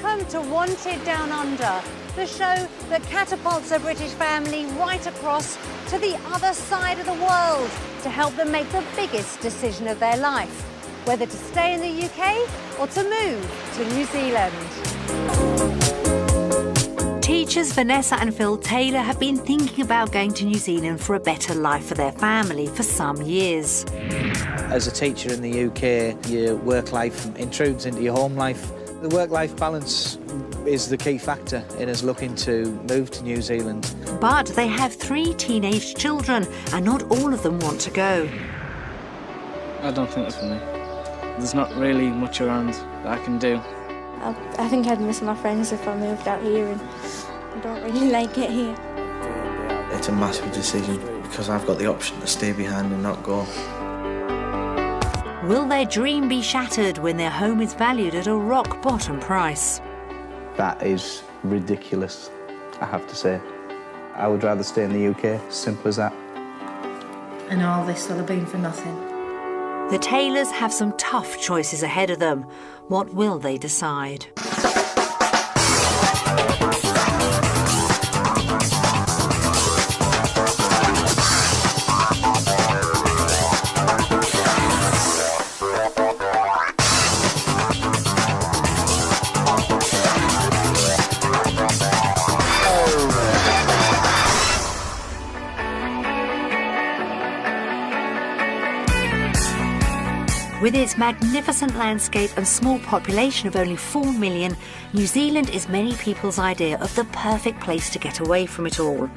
Welcome to Wanted Down Under, the show that catapults a British family right across to the other side of the world to help them make the biggest decision of their life, whether to stay in the UK or to move to New Zealand. Teachers Vanessa and Phil Taylor have been thinking about going to New Zealand for a better life for their family for some years. As a teacher in the UK, your work life intrudes into your home life. The work-life balance is the key factor in us looking to move to New Zealand. But they have 3 teenage children and not all of them want to go. I don't think that's for me. There's not really much around that I can do. I think I'd miss my friends if I moved out here, and I don't really like it here. It's a massive decision because I've got the option to stay behind and not go. Will their dream be shattered when their home is valued at a rock-bottom price? That is ridiculous, I have to say. I would rather stay in the UK, simple as that. And all this will have been for nothing. The Taylors have some tough choices ahead of them. What will they decide? With its magnificent landscape and small population of only 4 million, New Zealand is many people's idea of the perfect place to get away from it all.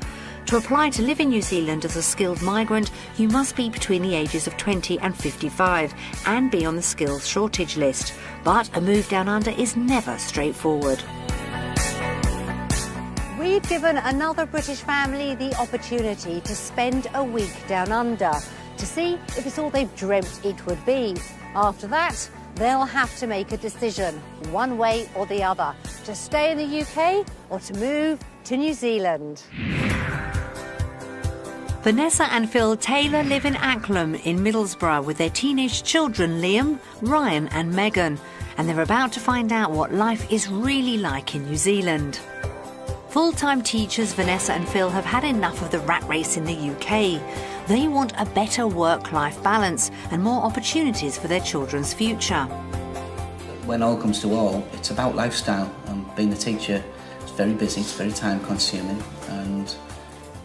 To apply to live in New Zealand as a skilled migrant, you must be between the ages of 20 and 55 and be on the skills shortage list. But a move down under is never straightforward. We've given another British family the opportunity to spend a week down under to see if it's all they've dreamt it would be. After that, they'll have to make a decision, one way or the other, to stay in the UK or to move to New Zealand. Vanessa and Phil Taylor live in Auckland in Middlesbrough with their teenage children Liam, Ryan and Megan, and they're about to find out what life is really like in New Zealand. Full-time teachers Vanessa and Phil have had enough of the rat race in the UK. They want a better work-life balance and more opportunities for their children's future. When all comes to all, it's about lifestyle, and being a teacher is very busy, it's very time-consuming, and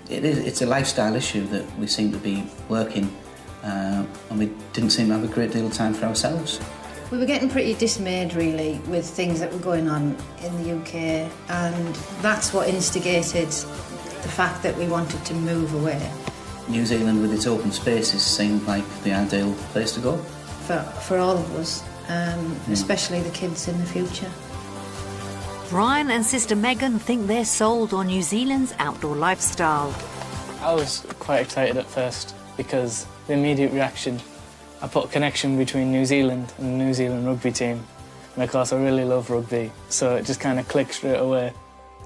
it's a lifestyle issue that we seem to be working, and we didn't seem to have a great deal of time for ourselves. We were getting pretty dismayed, really, with things that were going on in the UK, and that's what instigated the fact that we wanted to move away. New Zealand with its open spaces seemed like the ideal place to go. For all of us, especially the kids in the future. Ryan and sister Megan think they're sold on New Zealand's outdoor lifestyle. I was quite excited at first because the immediate reaction, I put a connection between New Zealand and the New Zealand rugby team. And of course I really love rugby, so it just kind of clicked straight away.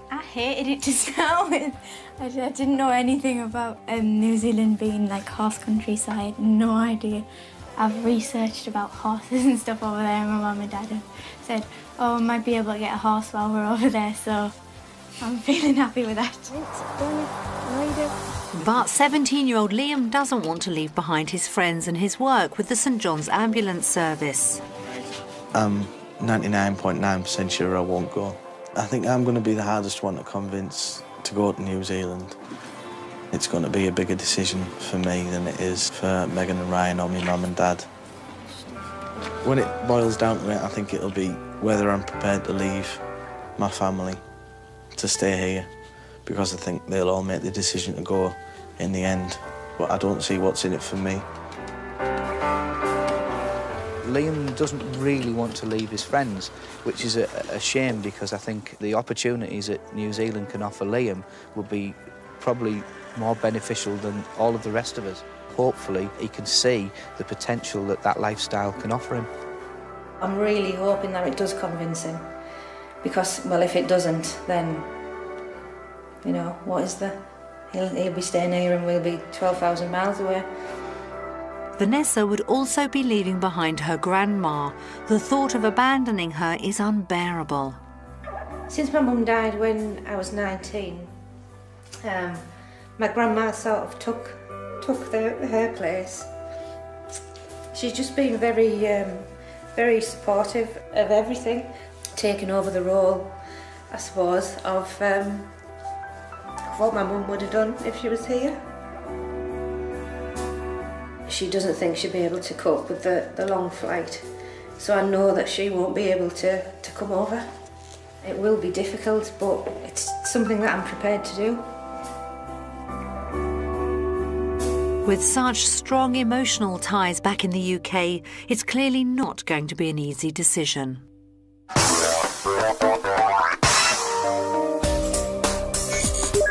I hated it to start with. I didn't know anything about New Zealand being like horse countryside, no idea. I've researched about horses and stuff over there, and my mum and dad have said, oh, I might be able to get a horse while we're over there, so I'm feeling happy with that. But 17-year-old Liam doesn't want to leave behind his friends and his work with the St John's ambulance service. I'm 99.9% sure I won't go. I think I'm going to be the hardest one to convince to go to New Zealand. It's going to be a bigger decision for me than it is for Megan and Ryan or my mum and dad. When it boils down to it, I think it'll be whether I'm prepared to leave my family to stay here, because I think they'll all make the decision to go in the end. But I don't see what's in it for me. Liam doesn't really want to leave his friends, which is a shame, because I think the opportunities that New Zealand can offer Liam would be probably more beneficial than all of the rest of us. Hopefully he can see the potential that that lifestyle can offer him. I'm really hoping that it does convince him, because, well, if it doesn't, then, you know, what is the... He'll be staying here and we'll be 12,000 miles away. Vanessa would also be leaving behind her grandma. The thought of abandoning her is unbearable. Since my mum died when I was 19, my grandma sort of took her place. She's just been very supportive of everything, taking over the role, I suppose, of what my mum would have done if she was here. She doesn't think she'll be able to cope with the long flight, so I know that she won't be able to come over. It will be difficult, but it's something that I'm prepared to do. With such strong emotional ties back in the UK, it's clearly not going to be an easy decision.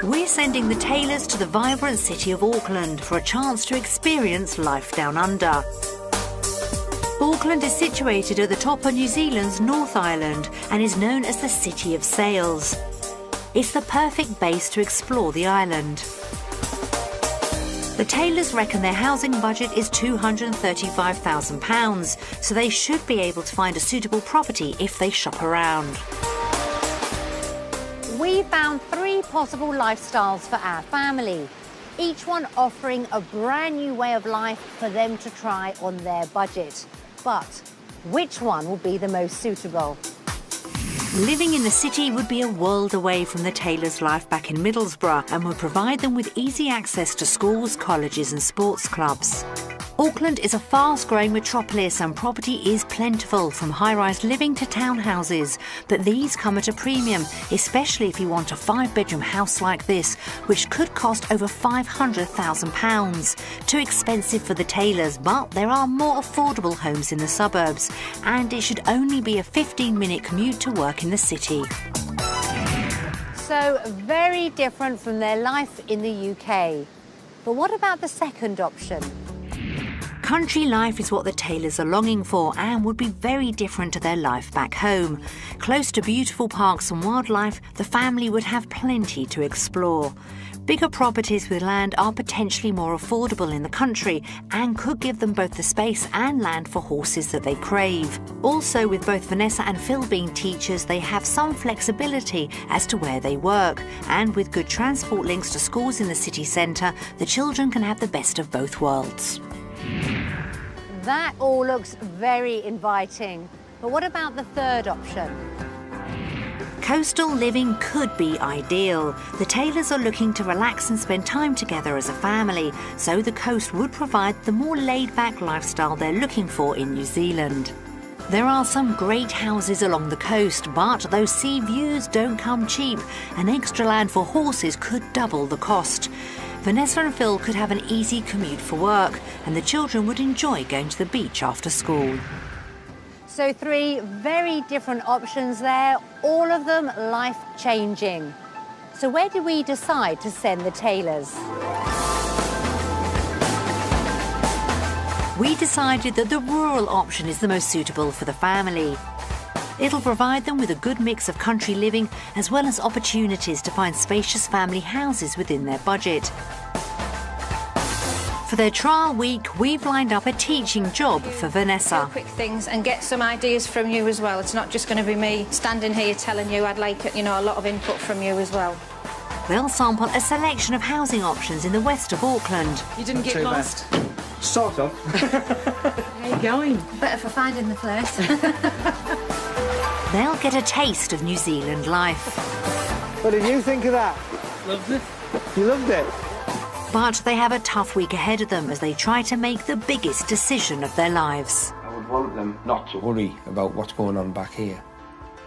We're sending the Taylors to the vibrant city of Auckland for a chance to experience life down under. Auckland is situated at the top of New Zealand's North Island and is known as the City of Sails. It's the perfect base to explore the island. The Taylors reckon their housing budget is £235,000, so they should be able to find a suitable property if they shop around. We found 3 possible lifestyles for our family, each one offering a brand new way of life for them to try on their budget. But which one will be the most suitable? Living in the city would be a world away from the Taylors' life back in Middlesbrough and would provide them with easy access to schools, colleges and sports clubs. Auckland is a fast-growing metropolis and property is plentiful, from high-rise living to townhouses. But these come at a premium, especially if you want a 5-bedroom house like this, which could cost over £500,000. Too expensive for the Taylors, but there are more affordable homes in the suburbs, and it should only be a 15-minute commute to work in the city. So very different from their life in the UK. But what about the second option? Country life is what the Taylors are longing for and would be very different to their life back home. Close to beautiful parks and wildlife, the family would have plenty to explore. Bigger properties with land are potentially more affordable in the country and could give them both the space and land for horses that they crave. Also, with both Vanessa and Phil being teachers, they have some flexibility as to where they work. And with good transport links to schools in the city centre, the children can have the best of both worlds. That all looks very inviting. But what about the third option? Coastal living could be ideal. The Taylors are looking to relax and spend time together as a family, so the coast would provide the more laid-back lifestyle they're looking for in New Zealand. There are some great houses along the coast, but those sea views don't come cheap, and extra land for horses could double the cost. Vanessa and Phil could have an easy commute for work, and the children would enjoy going to the beach after school. So 3 very different options there, all of them life-changing. So where did we decide to send the Taylors? We decided that the rural option is the most suitable for the family. It'll provide them with a good mix of country living as well as opportunities to find spacious family houses within their budget. For their trial week, we've lined up a teaching job for Vanessa. Quick things and get some ideas from you as well. It's not just going to be me standing here telling you. I'd like, a lot of input from you as well. They'll sample a selection of housing options in the west of Auckland. You didn't get lost? Sort of. How you going? Better for finding the place. They'll get a taste of New Zealand life. What did you think of that? Loved it. You loved it? But they have a tough week ahead of them as they try to make the biggest decision of their lives. I would want them not to worry about what's going on back here,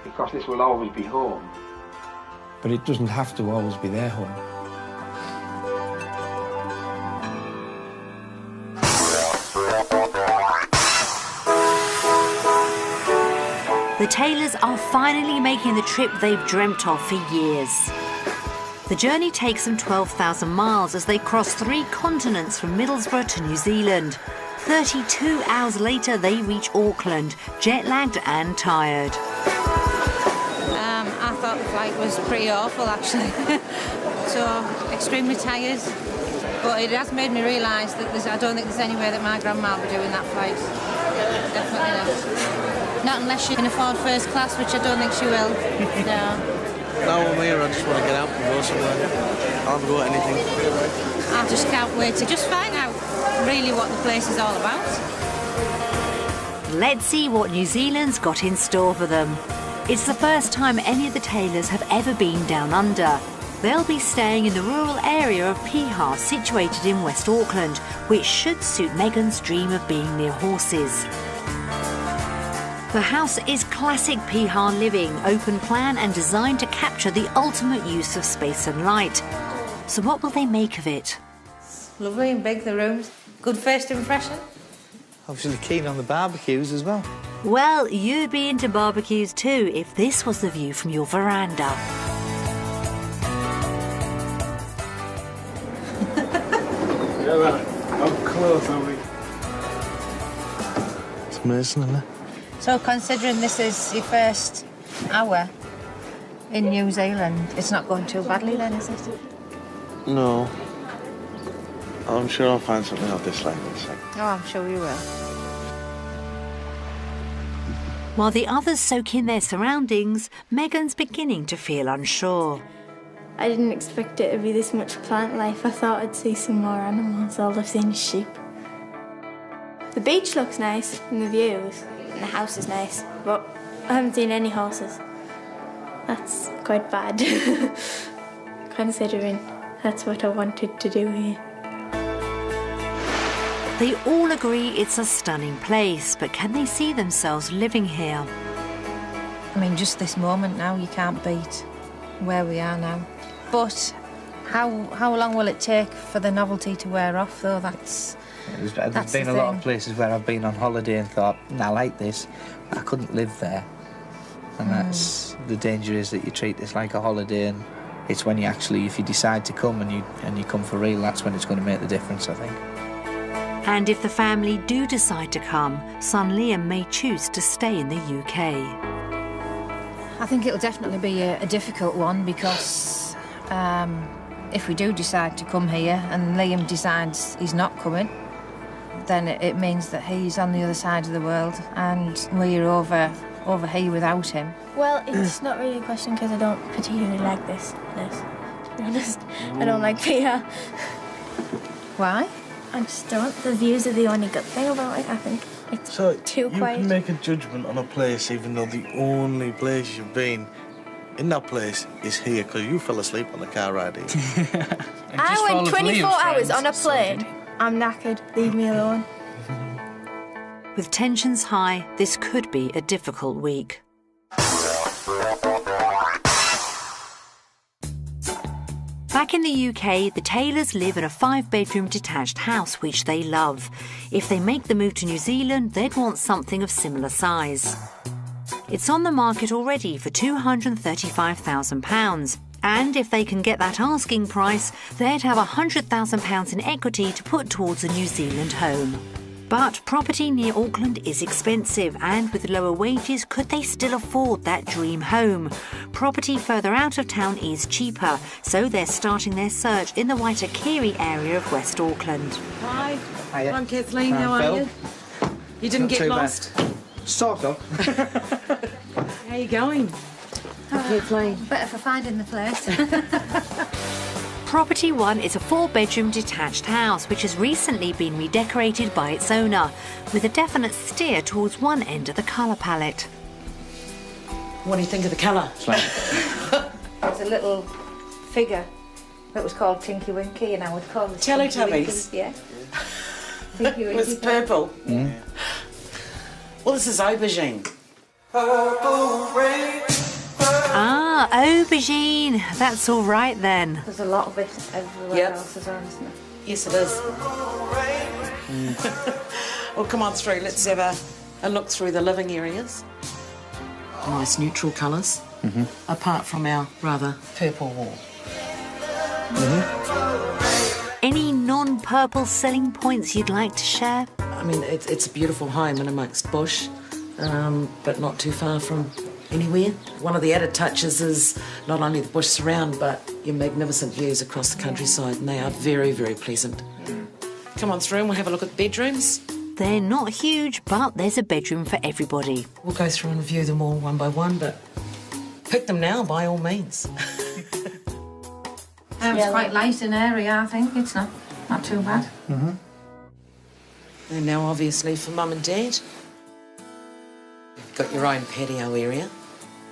because this will always be home. But it doesn't have to always be their home. The Taylors are finally making the trip they've dreamt of for years. The journey takes them 12,000 miles as they cross 3 continents from Middlesbrough to New Zealand. 32 hours later, they reach Auckland, jet-lagged and tired. I thought the flight was pretty awful, actually. So, extremely tired. But it has made me realise that I don't think there's any way that my grandma will be doing that flight. Definitely not. Not unless you can afford first class, which I don't think she will. No. Now I'm here, I just want to get out and go somewhere. I haven't got anything. I just can't wait to just find out really what the place is all about. Let's see what New Zealand's got in store for them. It's the first time any of the Taylors have ever been down under. They'll be staying in the rural area of Piha, situated in West Auckland, which should suit Megan's dream of being near horses. The house is classic Piha living, open plan and designed to capture the ultimate use of space and light. So what will they make of it? Lovely and big, the rooms. Good first impression. Obviously keen on the barbecues as well. Well, you'd be into barbecues too if this was the view from your veranda. Yeah, right. How close are we? It's amazing, isn't it? So considering this is your first hour in New Zealand, it's not going too badly then, is it? No. I'm sure I'll find something I'll dislike this thing. Oh, I'm sure you will. While the others soak in their surroundings, Megan's beginning to feel unsure. I didn't expect it to be this much plant life. I thought I'd see some more animals. All I've seen is sheep. The beach looks nice and the views, and the house is nice, but I haven't seen any horses. That's quite bad, considering that's what I wanted to do here. They all agree it's a stunning place, but can they see themselves living here? I mean, just this moment now, you can't beat where we are now. But how long will it take for the novelty to wear off, though? There's been a lot of places where I've been on holiday and thought, I like this. I couldn't live there. And that's the danger, is that you treat this like a holiday, and it's when you actually, if you decide to come and you come for real, that's when it's going to make the difference, I think. And if the family do decide to come, son Liam may choose to stay in the UK. I think it'll definitely be a difficult one, because if we do decide to come here and Liam decides he's not coming, then it means that he's on the other side of the world and we're over here without him. Well, it's not really a question, because I don't particularly like this place, to be honest. I don't like Piha. Why? I just don't. The views are the only good thing about it, I think. It's too quiet. You can make a judgment on a place even though the only place you've been in that place is here, because you fell asleep on the car ride here. I went 24 hours on a plane. I'm knackered. Leave me alone. With tensions high, this could be a difficult week. Back in the UK, the Taylors live in a 5-bedroom detached house which they love. If they make the move to New Zealand, they'd want something of similar size. It's on the market already for £235,000. And if they can get that asking price, they'd have £100,000 in equity to put towards a New Zealand home. But property near Auckland is expensive, and with lower wages, could they still afford that dream home? Property further out of town is cheaper, so they're starting their search in the Waitakere area of West Auckland. Hi. Hiya. I'm Kathleen, Hi, how are Phil. you? You didn't Not get too lost? bad. Sort of. How you going? Kathleen. Better for finding the place. Property 1 is a 4-bedroom detached house which has recently been redecorated by its owner, with a definite steer towards one end of the colour palette. What do you think of the colour? There's a little figure that was called Tinky Winky, and I would call it Teletubbies? Yeah. Tinky Winky. With purple. Well, this is aubergine. Ah, aubergine. That's all right then. There's a lot of it everywhere else as well, isn't there? Yes, it is. Well, come on through. Let's have a look through the living areas. Nice neutral colours, apart from our rather purple wall. Any non-purple selling points you'd like to share? I mean, it's a beautiful home in amongst bush, but not too far from anywhere. One of the added touches is not only the bush surround, but your magnificent views across the countryside, and they are very, very pleasant. Come on through and we'll have a look at bedrooms. They're not huge, but there's a bedroom for everybody. We'll go through and review them all one by one, but pick them now by all means. It's quite light in area, I think. It's not too bad. Mm-hmm. And now, obviously, for Mum and Dad, you've got your own patio area.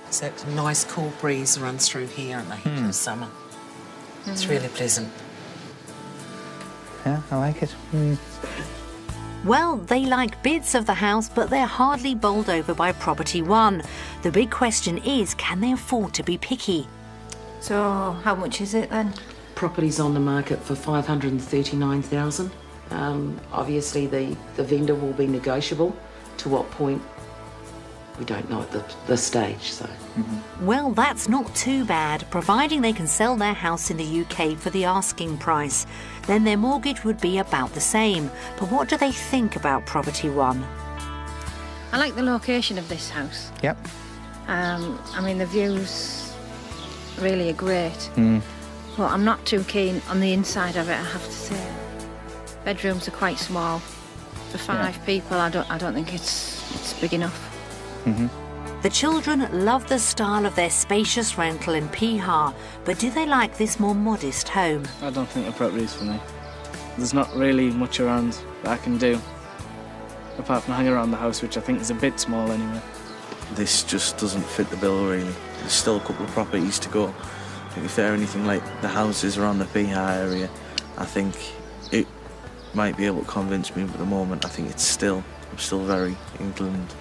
So a nice cool breeze runs through here in the heat of summer. It's really pleasant. Yeah, I like it. Well, they like bits of the house, but they're hardly bowled over by Property One. The big question is, can they afford to be picky? So how much is it then? Property's on the market for $539,000. Obviously, the vendor will be negotiable. To what point, we don't know at this stage, so... Well, that's not too bad, providing they can sell their house in the UK for the asking price. Then their mortgage would be about the same. But what do they think about Property One? I like the location of this house. Yep. I mean, the views really are great. But I'm not too keen on the inside of it, I have to say. Bedrooms are quite small. For 5 people, I don't think it's big enough. The children love the style of their spacious rental in Piha, but do they like this more modest home? I don't think the property is for me. There's not really much around that I can do, apart from hang around the house, which I think is a bit small anyway. This just doesn't fit the bill, really. There's still a couple of properties to go. I think if they're anything like the houses around the Piha area, I think it might be able to convince me, but at the moment I think I'm still very England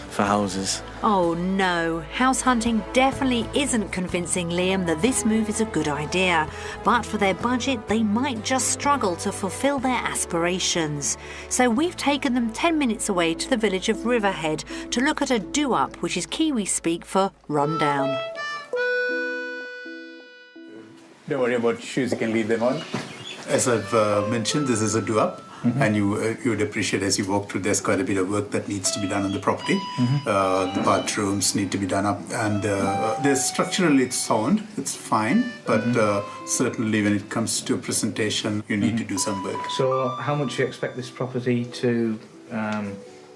for houses. Oh no, house hunting definitely isn't convincing Liam that this move is a good idea. But for their budget, they might just struggle to fulfil their aspirations. So we've taken them 10 minutes away to the village of Riverhead to look at a do-up, which is Kiwi speak for rundown. Don't worry about shoes, you can leave them on. As I've mentioned, this is a do-up. And you would appreciate as you walk through, there's quite a bit of work that needs to be done on the property. The bathrooms need to be done up, and there's structurally it's sound, it's fine, but certainly when it comes to presentation, you need to do some work. So how much do you expect this property to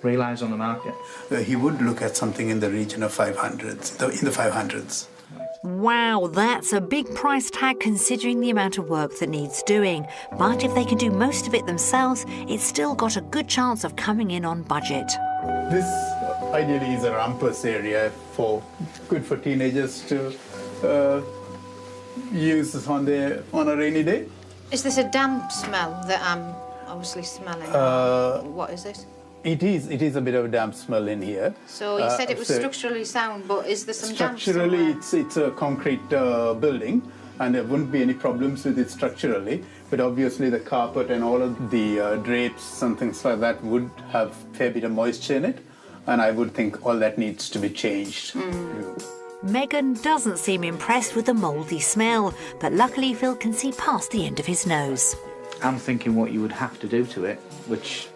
realise on the market? He would look at something in the region of 500s, in the 500s. Wow, that's a big price tag considering the amount of work that needs doing. But if they can do most of it themselves, it's still got a good chance of coming in on budget. This ideally is a rumpus area good for teenagers to use on a rainy day. Is this a damp smell that I'm obviously smelling? What is it? It is a bit of a damp smell in here. So you said it was structurally sound, but is there some damp structurally, it's a concrete building, and there wouldn't be any problems with it structurally. But obviously, the carpet and all of the drapes and things like that would have a fair bit of moisture in it, and I would think all that needs to be changed. Megan doesn't seem impressed with the mouldy smell, but luckily Phil can see past the end of his nose. I'm thinking what you would have to do to it, which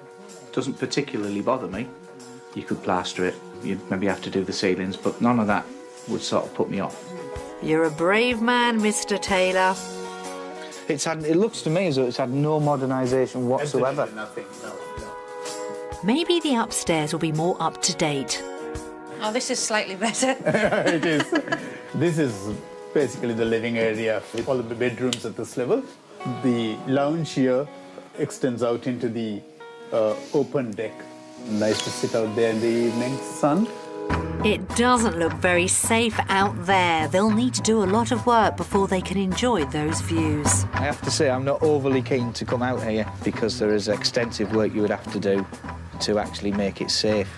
doesn't particularly bother me. You could plaster it, you'd maybe have to do the ceilings, but none of that would sort of put me off. You're a brave man, Mr. Taylor. It looks to me as though it's had no modernisation whatsoever. Nothing, no. Maybe the upstairs will be more up to date. Oh, this is slightly better. It is. This is basically the living area with all the bedrooms at this level. The lounge here extends out into the open deck. Nice to sit out there in the evening sun. It doesn't look very safe out there. They'll need to do a lot of work before they can enjoy those views. I have to say I'm not overly keen to come out here because there is extensive work you would have to do to actually make it safe.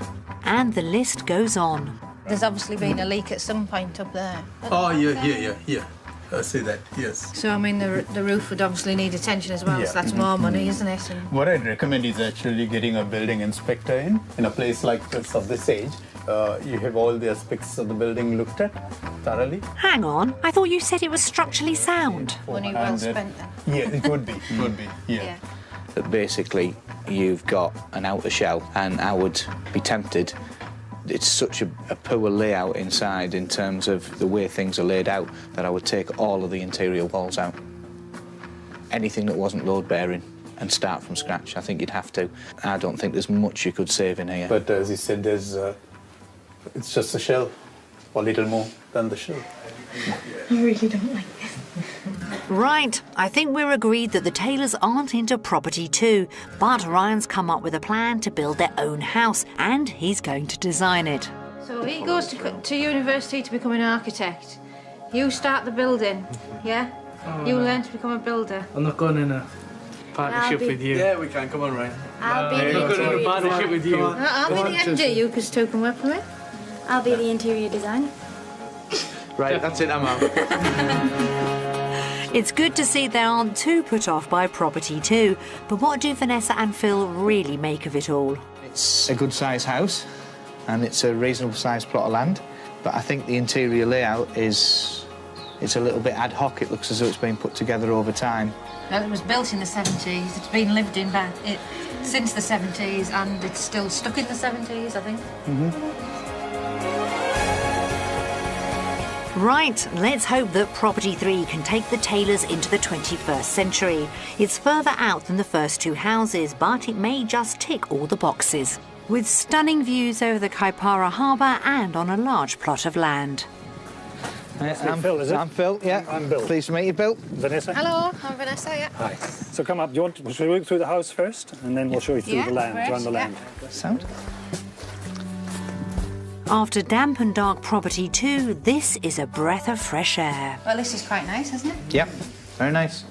And the list goes on. There's obviously been a leak at some point up there. Oh, yeah. I see that, yes. So, I mean, the roof would obviously need attention as well, so that's more money, isn't it? And what I'd recommend is actually getting a building inspector in a place like this of this age. You have all the aspects of the building looked at thoroughly. Hang on, I thought you said it was structurally sound. Money well spent then. Yeah, it would be, yeah. That basically you've got an outer shell, and I would be tempted. It's such a poor layout inside in terms of the way things are laid out that I would take all of the interior walls out. Anything that wasn't load-bearing and start from scratch. I think you'd have to. I don't think there's much you could save in here. But as you said, there's it's just a shell, or little more than the shell. I really don't like this. Right, I think we're agreed that the Taylors aren't into property too, but Ryan's come up with a plan to build their own house, and he's going to design it. So he goes to university to become an architect. You start the building, yeah? You learn to become a builder. I'm not going in a partnership with you. Yeah, we can. Come on, Ryan. I'll be I'm not going in a partnership with you. I'll be the MD, you because two can work for me. I'll be the interior designer. Right, that's it, I'm out. It's good to see they aren't too put off by property too, but what do Vanessa and Phil really make of it all? It's a good-sized house, and it's a reasonable-sized plot of land, but I think the interior layout it's a little bit ad hoc. It looks as though it's been put together over time. Well, it was built in the 70s. It's been lived in since the 70s, and it's still stuck in the 70s, I think. Right, let's hope that Property 3 can take the Taylors into the 21st century. It's further out than the first two houses, but it may just tick all the boxes. With stunning views over the Kaipara Harbour and on a large plot of land. I'm Phil, is it? I'm Phil, yeah. I'm Bill. Pleased to meet you, Bill. Vanessa? Hello, I'm Vanessa, yeah. Hi. So come up, should we look through the house first? And then we'll show you through the land, great, around the land. Sound? After damp and dark Property 2, this is a breath of fresh air. Well, this is quite nice, isn't it? Yep, very nice.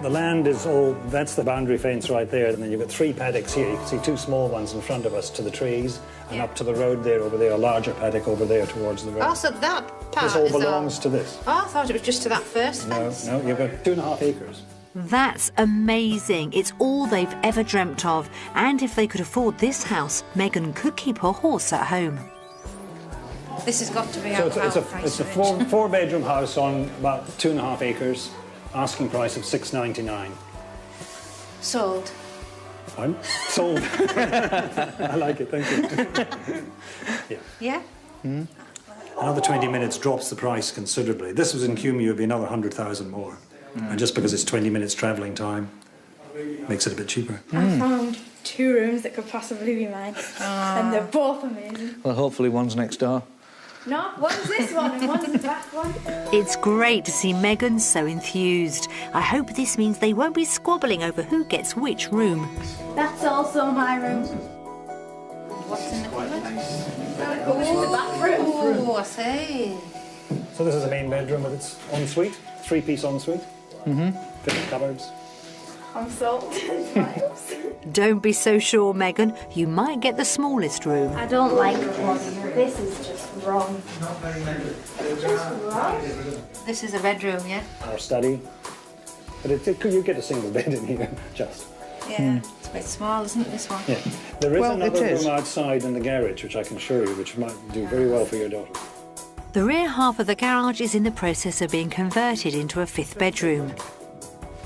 The land is that's the boundary fence right there, and then you've got three paddocks here. You can see two small ones in front of us to the trees, and up to the road there, over there, a larger paddock over there towards the road. Oh, so that part This all belongs to this. Oh, I thought it was just to that first fence. No, you've got 2.5 acres. That's amazing. It's all they've ever dreamt of. And if they could afford this house, Megan could keep her horse at home. This has got to be So out it's of price. a four-bedroom house on about 2.5 acres, asking price of $699. Sold. Pardon? Sold. I like it, thank you. Yeah? Another 20 minutes drops the price considerably. If this was in Cume, it would be another 100,000 more. And just because it's 20 minutes travelling time, makes it a bit cheaper. I found 2 rooms that could possibly be mine, and they're both amazing. Well, hopefully one's next door. No, one's this one and one's the back one. It's great to see Megan so enthused. I hope this means they won't be squabbling over who gets which room. That's also my room. What's in the cupboard? The back room. Oh, I see. So this is the main bedroom with its ensuite, 3-piece ensuite. Fitted cupboards. I'm sold. Don't be so sure, Megan. You might get the smallest room. I don't like this. This is just wrong. Just wrong. This is a bedroom, yeah? Our study. But you get a single bed in here, just. Yeah, it's a bit small, isn't it, this one? Yeah. There is another room outside in the garage, which I can show you, which might do very well for your daughter. The rear half of the garage is in the process of being converted into a 5th bedroom.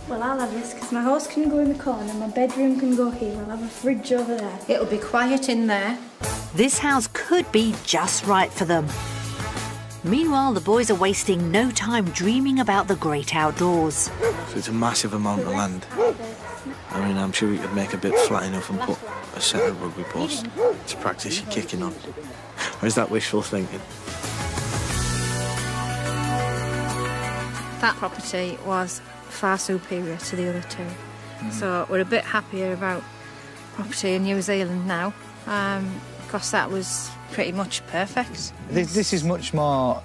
Well, I'll have this because my horse can go in the corner, my bedroom can go here, I'll have a fridge over there. It'll be quiet in there. This house could be just right for them. Meanwhile, the boys are wasting no time dreaming about the great outdoors. So it's a massive amount of land. I mean, I'm sure you could make a bit flat enough and put a set of rugby posts to practice your kicking on. Or is that wishful thinking? That property was far superior to the other two. So we're a bit happier about property in New Zealand now, because that was pretty much perfect. This is much more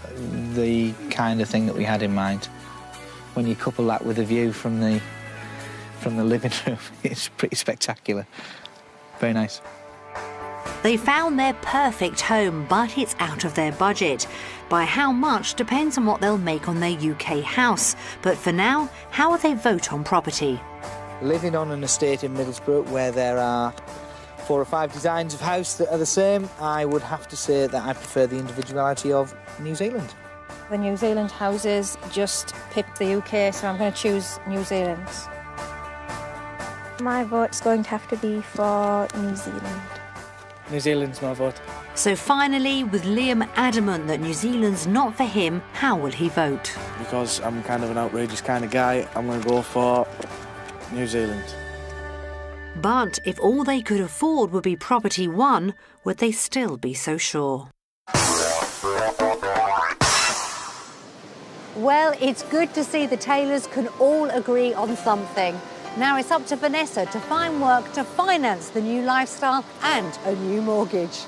the kind of thing that we had in mind. When you couple that with a view from the living room, it's pretty spectacular. Very nice. They found their perfect home, but it's out of their budget. By how much depends on what they'll make on their UK house. But for now, how will they vote on property? Living on an estate in Middlesbrough where there are 4 or 5 designs of house that are the same, I would have to say that I prefer the individuality of New Zealand. The New Zealand houses just pipped the UK, so I'm going to choose New Zealand. My vote's going to have to be for New Zealand. New Zealand's my vote. So finally, with Liam adamant that New Zealand's not for him, how will he vote? Because I'm kind of an outrageous kind of guy, I'm going to go for New Zealand. But if all they could afford would be property one, would they still be so sure? Well, it's good to see the Taylors can all agree on something. Now it's up to Vanessa to find work to finance the new lifestyle and a new mortgage.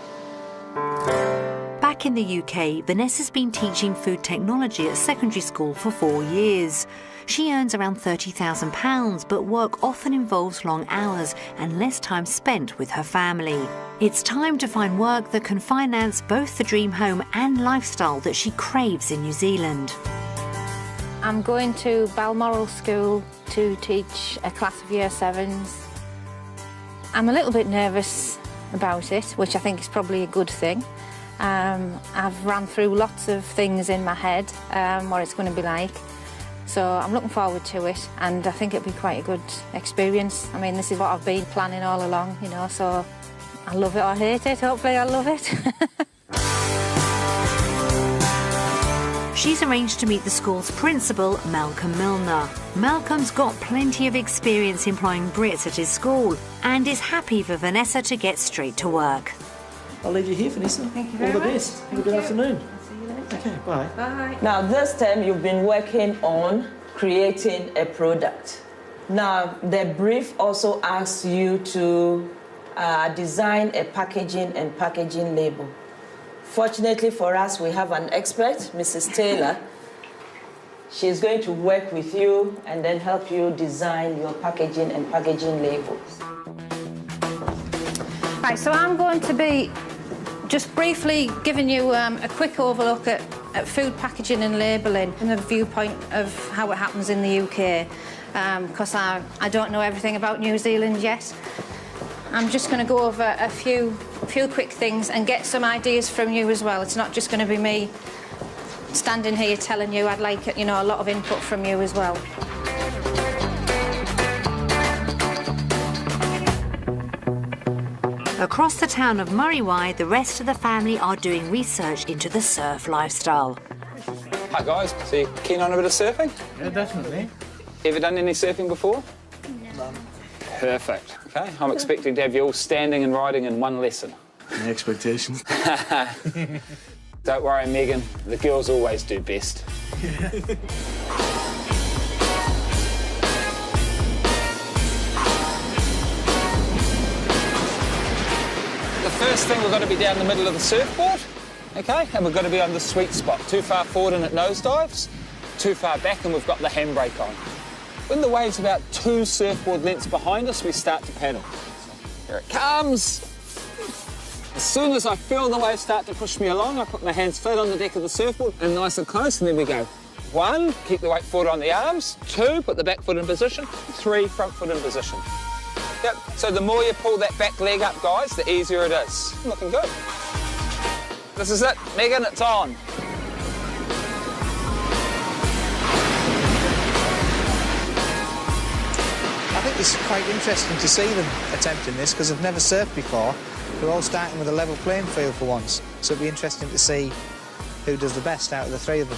Back in the UK, Vanessa's been teaching food technology at secondary school for 4 years. She earns around £30,000, but work often involves long hours and less time spent with her family. It's time to find work that can finance both the dream home and lifestyle that she craves in New Zealand. I'm going to Balmoral School to teach a class of Year 7s. I'm a little bit nervous about it, which I think is probably a good thing. I've ran through lots of things in my head, what it's going to be like. So I'm looking forward to it, and I think it'll be quite a good experience. I mean, this is what I've been planning all along, you know, so I love it or hate it. Hopefully I'll love it. She's arranged to meet the school's principal, Malcolm Milner. Malcolm's got plenty of experience employing Brits at his school and is happy for Vanessa to get straight to work. I'll leave you here, Vanessa. Thank you very much. All the best. Have a good afternoon. I'll see you later. Okay, bye. Bye. Now, this time you've been working on creating a product. Now, the brief also asks you to design a packaging and packaging label. Fortunately for us, we have an expert, Mrs. Taylor. She's going to work with you and then help you design your packaging and packaging labels. Right, so I'm going to be just briefly giving you a quick overlook at food packaging and labelling from the viewpoint of how it happens in the UK, because I don't know everything about New Zealand yet. I'm just going to go over a few quick things and get some ideas from you as well. It's not just going to be me standing here telling you. I'd like, you know, a lot of input from you as well. Across the town of Murray, the rest of the family are doing research into the surf lifestyle. Hi guys, so you keen on a bit of surfing? Yeah, definitely. Ever done any surfing before? No. Perfect. Okay, I'm expecting to have you all standing and riding in one lesson. No expectations. Don't worry, Megan, the girls always do best. The first thing, we've got to be down the middle of the surfboard, okay? And we've got to be on the sweet spot. Too far forward and it nosedives, too far back and we've got the handbrake on. When the wave's about 2 surfboard lengths behind us, we start to paddle. Here it comes. As soon as I feel the wave start to push me along, I put my hands flat on the deck of the surfboard and nice and close, and then we go. 1, keep the weight forward on the arms. 2, put the back foot in position. 3, front foot in position. Yep, so the more you pull that back leg up, guys, the easier it is. Looking good. This is it, Megan, it's on. I think it's quite interesting to see them attempting this because they've never surfed before. They're all starting with a level playing field for once, so it'll be interesting to see who does the best out of the 3 of them.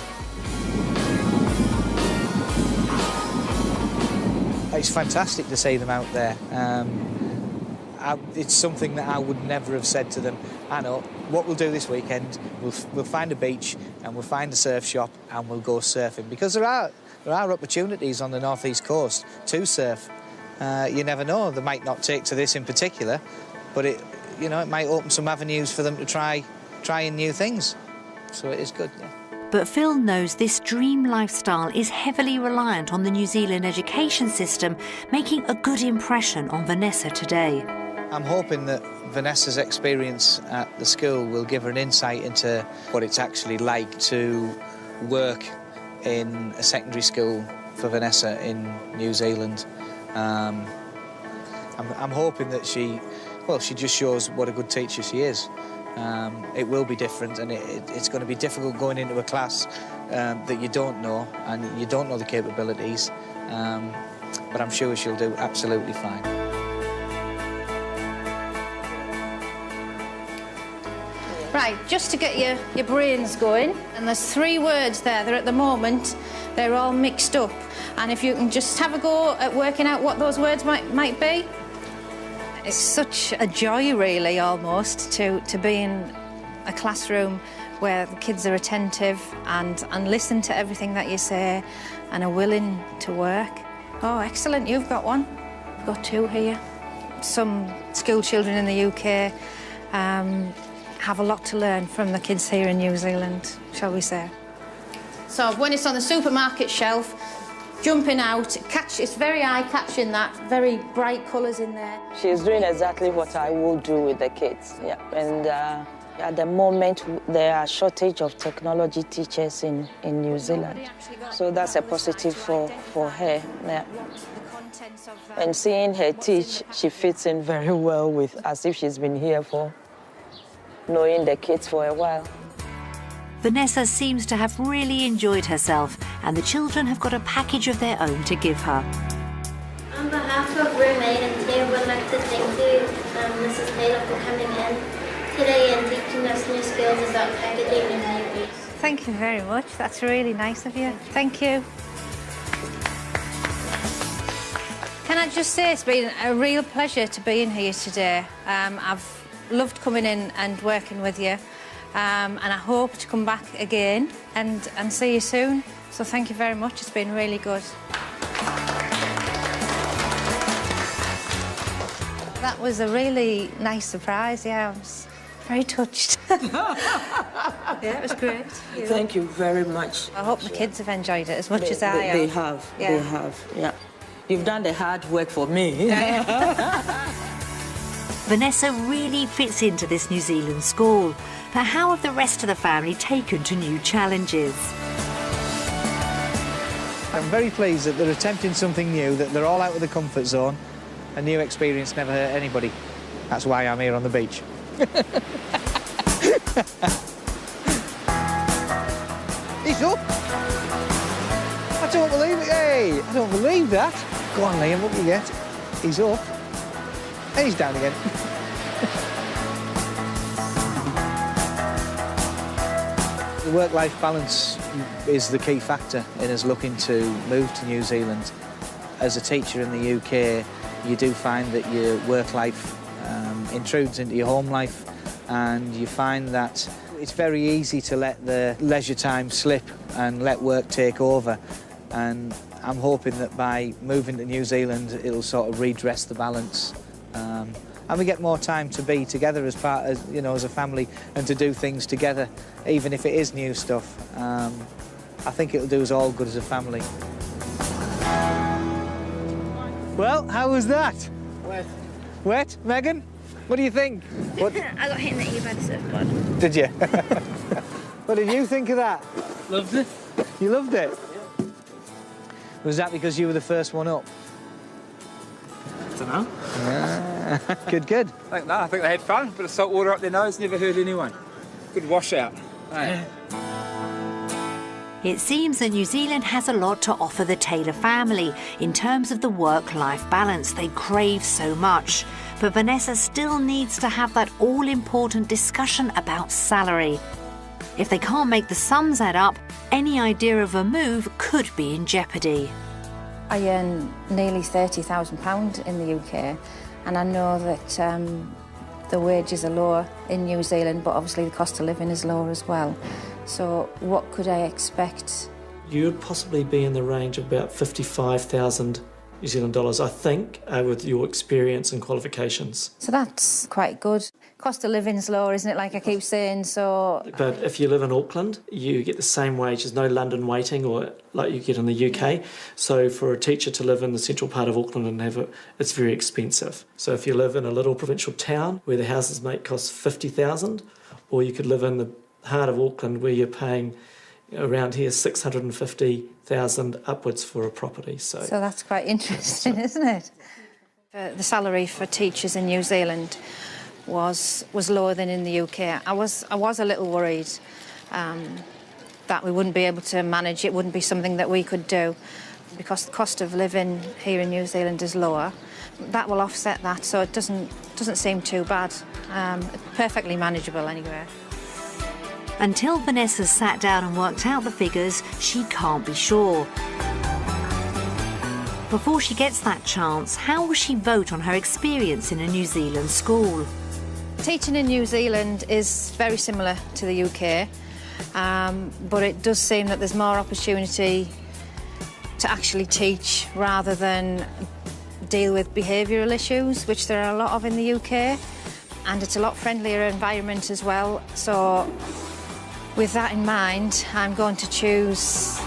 It's fantastic to see them out there. It's something that I would never have said to them. I know what we'll do this weekend. We'll find a beach and we'll find a surf shop and we'll go surfing, because there are opportunities on the northeast coast to surf. You never know. They might not take to this in particular, but it might open some avenues for them to trying new things. So it is good. Yeah. But Phil knows this dream lifestyle is heavily reliant on the New Zealand education system making a good impression on Vanessa today. I'm hoping that Vanessa's experience at the school will give her an insight into what it's actually like to work in a secondary school for Vanessa in New Zealand. I'm hoping that she just shows what a good teacher she is. It will be different, and it's going to be difficult going into a class that you don't know, and you don't know the capabilities, but I'm sure she'll do absolutely fine. Right, just to get your brains going, and there's 3 words there that at the moment, they're all mixed up. And if you can just have a go at working out what those words might be. It's such a joy, really, almost, to be in a classroom where the kids are attentive and listen to everything that you say and are willing to work. Oh, excellent, you've got one. I've got two here. Some school children in the UK have a lot to learn from the kids here in New Zealand, shall we say. So when it's on the supermarket shelf, jumping out, it's very eye-catching, that, very bright colours in there. She's doing exactly what I would do with the kids, yeah. And at the moment, there are shortage of technology teachers in New Zealand. So that's a positive for her, yeah. And seeing her teach, she fits in very well with, as if she's been here for knowing the kids for a while. Vanessa seems to have really enjoyed herself, and the children have got a package of their own to give her. On behalf of Room 8 and 10, we'd like to thank you, Mrs. Taylor, for coming in today and teaching us new skills about packaging and labels. Thank you very much. That's really nice of you. Thank you. Can I just say it's been a real pleasure to be in here today. I've loved coming in and working with you. And I hope to come back again and see you soon. So thank you very much, it's been really good. That was a really nice surprise, yeah, I was very touched. Yeah, it was great. Yeah. Thank you very much. I hope the kids have enjoyed it as much as I have. They have, yeah. They have, yeah. You've done the hard work for me. Vanessa really fits into this New Zealand school. But how have the rest of the family taken to new challenges? I'm very pleased that they're attempting something new, that they're all out of the comfort zone. A new experience never hurt anybody. That's why I'm here on the beach. He's up! I don't believe it. Hey, I don't believe that. Go on, Liam, what do you get? He's up. And he's down again. The work-life balance is the key factor in us looking to move to New Zealand. As a teacher in the UK, you do find that your work life intrudes into your home life, and you find that it's very easy to let the leisure time slip and let work take over. And I'm hoping that by moving to New Zealand, it'll sort of redress the balance. And we get more time to be together as as a family, and to do things together, even if it is new stuff. I think it'll do us all good as a family. Well, how was that? Wet. Wet, Megan? What do you think? What? I got hit in the ear by the surfboard. Did you? What did you think of that? Loved it. You loved it? Yeah. Was that because you were the first one up? I don't know. Good, good. I think they had fun. Bit of salt water up their nose, never hurt anyone. Good washout. Hey. It seems that New Zealand has a lot to offer the Taylor family in terms of the work-life balance they crave so much. But Vanessa still needs to have that all-important discussion about salary. If they can't make the sums add up, any idea of a move could be in jeopardy. I earn nearly £30,000 in the UK, and I know that the wages are lower in New Zealand, but obviously the cost of living is lower as well. So what could I expect? You'd possibly be in the range of about 55,000 New Zealand dollars, I think, with your experience and qualifications. So that's quite good. Cost of living's lower, isn't it, like I keep saying, so... But if you live in Auckland, you get the same wage. There's no London waiting or like you get in the UK. So for a teacher to live in the central part of Auckland and have it's very expensive. So if you live in a little provincial town where the houses might cost 50,000, or you could live in the heart of Auckland where you're paying around here 650,000 upwards for a property. So that's quite interesting, isn't it? The salary for teachers in New Zealand was lower than in the UK. I was a little worried that we wouldn't be able to manage it, wouldn't be something that we could do, because the cost of living here in New Zealand is lower. That will offset that, so it doesn't seem too bad. Perfectly manageable anyway. Until Vanessa's sat down and worked out the figures, she can't be sure. Before she gets that chance, how will she vote on her experience in a New Zealand school? Teaching in New Zealand is very similar to the UK, but it does seem that there's more opportunity to actually teach rather than deal with behavioural issues, which there are a lot of in the UK, and it's a lot friendlier environment as well. So with that in mind, I'm going to choose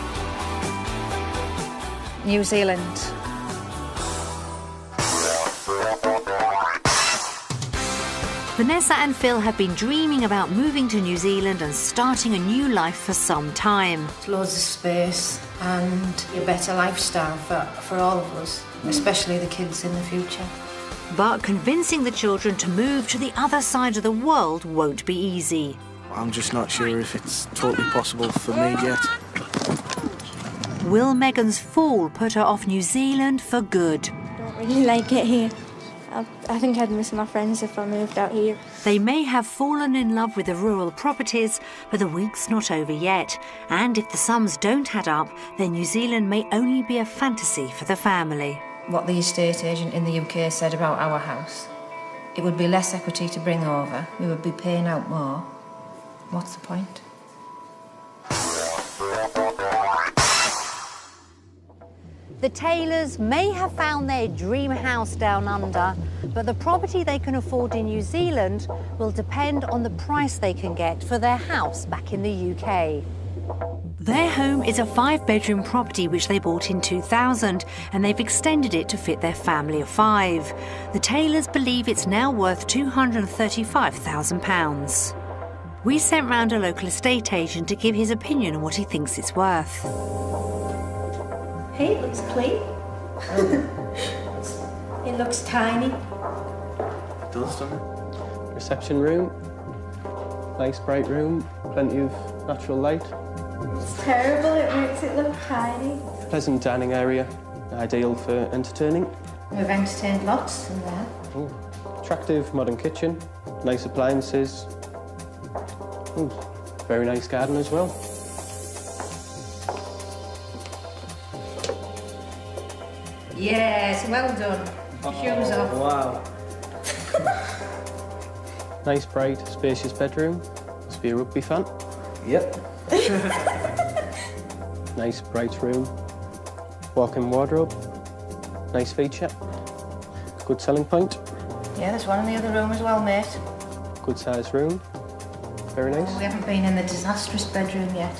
New Zealand. Vanessa and Phil have been dreaming about moving to New Zealand and starting a new life for some time. Loads of space and a better lifestyle for all of us, especially the kids in the future. But convincing the children to move to the other side of the world won't be easy. I'm just not sure if it's totally possible for me yet. Will Megan's fall put her off New Zealand for good? I don't really like it here. I think I'd miss my friends if I moved out here. They may have fallen in love with the rural properties, but the week's not over yet. And if the sums don't add up, then New Zealand may only be a fantasy for the family. What the estate agent in the UK said about our house, it would be less equity to bring over, we would be paying out more. What's the point? The Taylors may have found their dream house down under, but the property they can afford in New Zealand will depend on the price they can get for their house back in the UK. Their home is a 5-bedroom property which they bought in 2000, and they've extended it to fit their family of 5. The Taylors believe it's now worth £235,000. We sent round a local estate agent to give his opinion on what he thinks it's worth. Hey, it looks clean. It looks tiny. It does, doesn't it? Reception room, nice bright room, plenty of natural light. It's terrible, it makes it look tiny. Pleasant dining area, ideal for entertaining. We've entertained lots in there. Ooh, attractive modern kitchen, nice appliances. Ooh, very nice garden as well. Yes, well done. Shoes off. Wow. Nice, bright, spacious bedroom. Must be a rugby fan. Yep. Nice, bright room. Walk-in wardrobe. Nice feature. Good selling point. Yeah, there's one in the other room as well, mate. Good sized room. Very nice. We haven't been in the disastrous bedroom yet.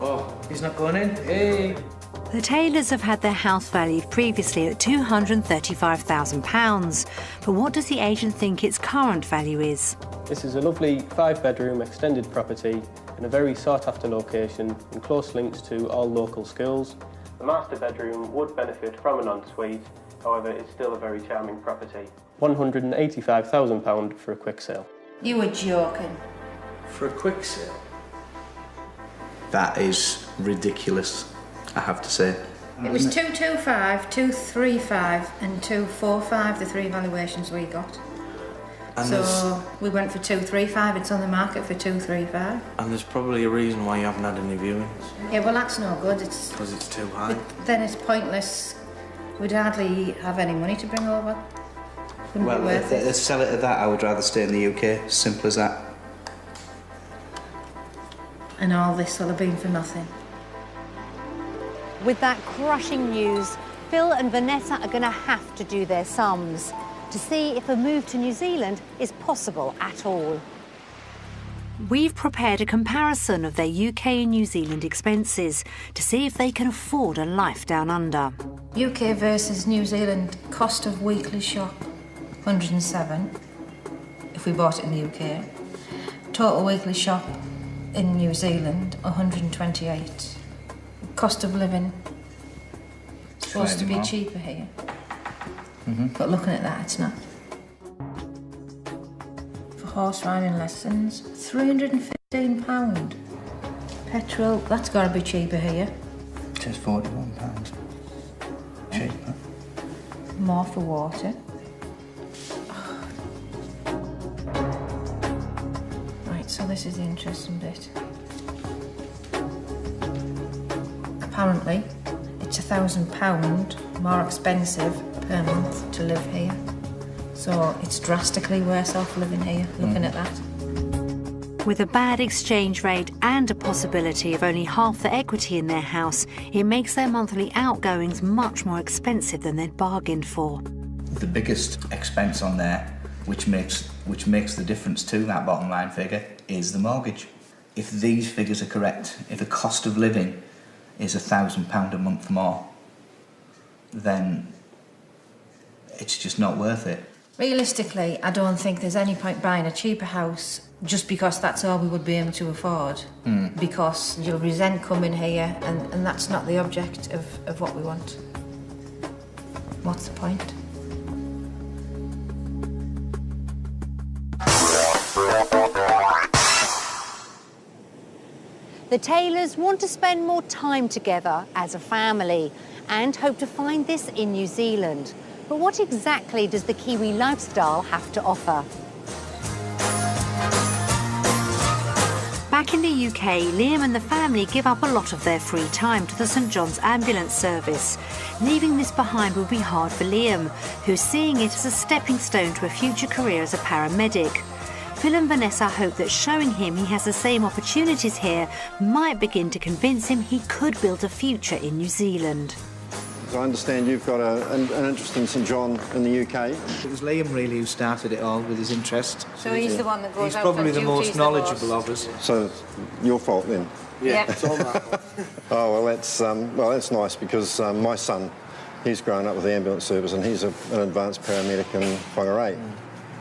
Oh, he's not going in? Hey! The Taylors have had their house valued previously at £235,000. But what does the agent think its current value is? This is a lovely 5-bedroom extended property in a very sought-after location in close links to all local schools. The master bedroom would benefit from an ensuite, however it's still a very charming property. £185,000 for a quick sale. You were joking. For a quick sale? That is ridiculous, I have to say. It was 225, 235 and 245, the 3 valuations we got. And so we went for 235, it's on the market for 235. And there's probably a reason why you haven't had any viewings. Yeah, well that's no good. It's because it's too high. Then it's pointless. We'd hardly have any money to bring over. Wouldn't Well, be worth it. let's sell it at that. I would rather stay in the UK. Simple as that. And all this will have been for nothing. With that crushing news, Phil and Vanessa are going to have to do their sums to see if a move to New Zealand is possible at all. We've prepared a comparison of their UK and New Zealand expenses to see if they can afford a life down under. UK versus New Zealand, cost of weekly shop, 107, if we bought it in the UK. Total weekly shop in New Zealand, 128. Cost of living, supposed to be cheaper here. But looking at that, it's not. For horse riding lessons, £315. Petrol, that's got to be cheaper here. It says £41. Cheaper. More for water. Right, so this is the interesting bit. Apparently, it's £1,000 more expensive per month to live here. So it's drastically worse off living here, looking at that. With a bad exchange rate and a possibility of only half the equity in their house, it makes their monthly outgoings much more expensive than they'd bargained for. The biggest expense on there, which makes the difference to that bottom line figure, is the mortgage. If these figures are correct, if the cost of living is £1,000 a month more, then it's just not worth it. Realistically, I don't think there's any point buying a cheaper house just because that's all we would be able to afford. Because you'll resent coming here, and that's not the object of what we want. What's the point? The Taylors want to spend more time together as a family and hope to find this in New Zealand. But what exactly does the Kiwi lifestyle have to offer? Back in the UK, Liam and the family give up a lot of their free time to the St John's ambulance service. Leaving this behind will be hard for Liam, who's seeing it as a stepping stone to a future career as a paramedic. Phil and Vanessa hope that showing him he has the same opportunities here might begin to convince him he could build a future in New Zealand. I understand you've got an interest in St John in the UK. It was Liam really who started it all with his interest. So he's the one that goes He's out probably on the most duties knowledgeable of us. So your fault then? Yeah. It's all right. Oh, well, that's nice because my son, he's grown up with the ambulance service and he's an advanced paramedic in Whangarei.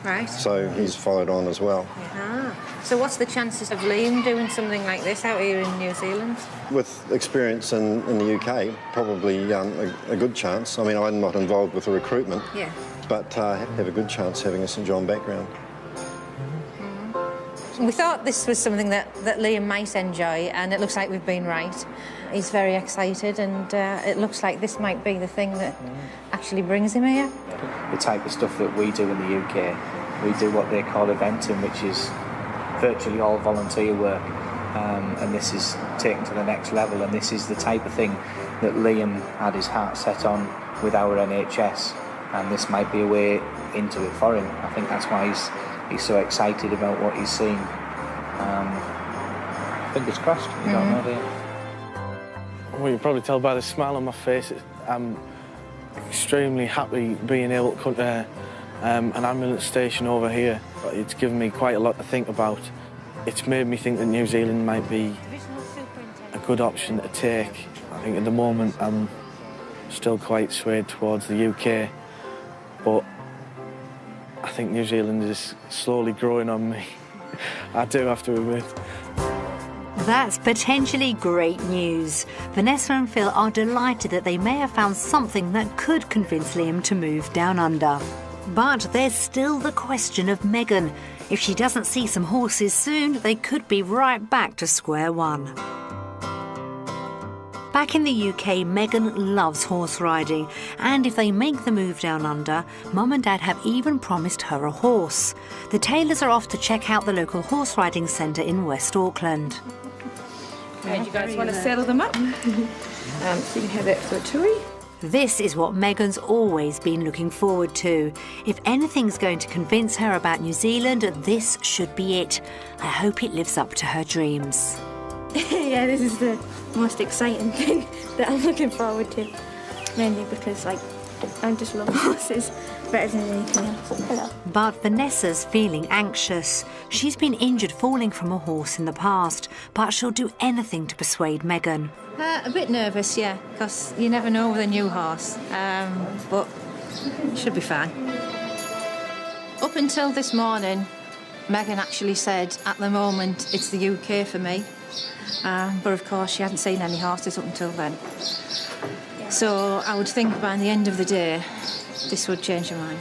Right. So he's followed on as well. Ah. So what's the chances of Liam doing something like this out here in New Zealand? With experience in the UK, probably a good chance. I mean, I'm not involved with the recruitment, Yeah. but have a good chance having a St John background. We thought this was something that Liam might enjoy, and it looks like we've been right. He's very excited, and it looks like this might be the thing that actually brings him here. The type of stuff that we do in the UK, we do what they call eventing, which is virtually all volunteer work, and this is taken to the next level, and this is the type of thing that Liam had his heart set on with our NHS, and this might be a way into it for him. I think that's why he's so excited about what he's seeing. Fingers crossed, you don't know, do you? Well, you can probably tell by the smile on my face, I'm extremely happy being able to come to an ambulance station over here. It's given me quite a lot to think about. It's made me think that New Zealand might be a good option to take. I think at the moment I'm still quite swayed towards the UK, but I think New Zealand is slowly growing on me. I do have to admit. That's potentially great news. Vanessa and Phil are delighted that they may have found something that could convince Liam to move down under. But there's still the question of Megan. If she doesn't see some horses soon, they could be right back to square one. Back in the UK, Megan loves horse riding, and if they make the move down under, Mum and Dad have even promised her a horse. The Taylors are off to check out the local horse riding centre in West Auckland. Do you guys want to settle them up? So you can have that for a tour. This is what Megan's always been looking forward to. If anything's going to convince her about New Zealand, this should be it. I hope it lives up to her dreams. Yeah, this is the most exciting thing that I'm looking forward to. Mainly because, I just love horses better than anything else. Hello. But Vanessa's feeling anxious. She's been injured falling from a horse in the past, but she'll do anything to persuade Megan. A bit nervous, yeah, because you never know with a new horse, but it should be fine. Up until this morning, Megan actually said, at the moment, it's the UK for me. But of course, she hadn't seen any horses up until then. So I would think by the end of the day, this would change her mind.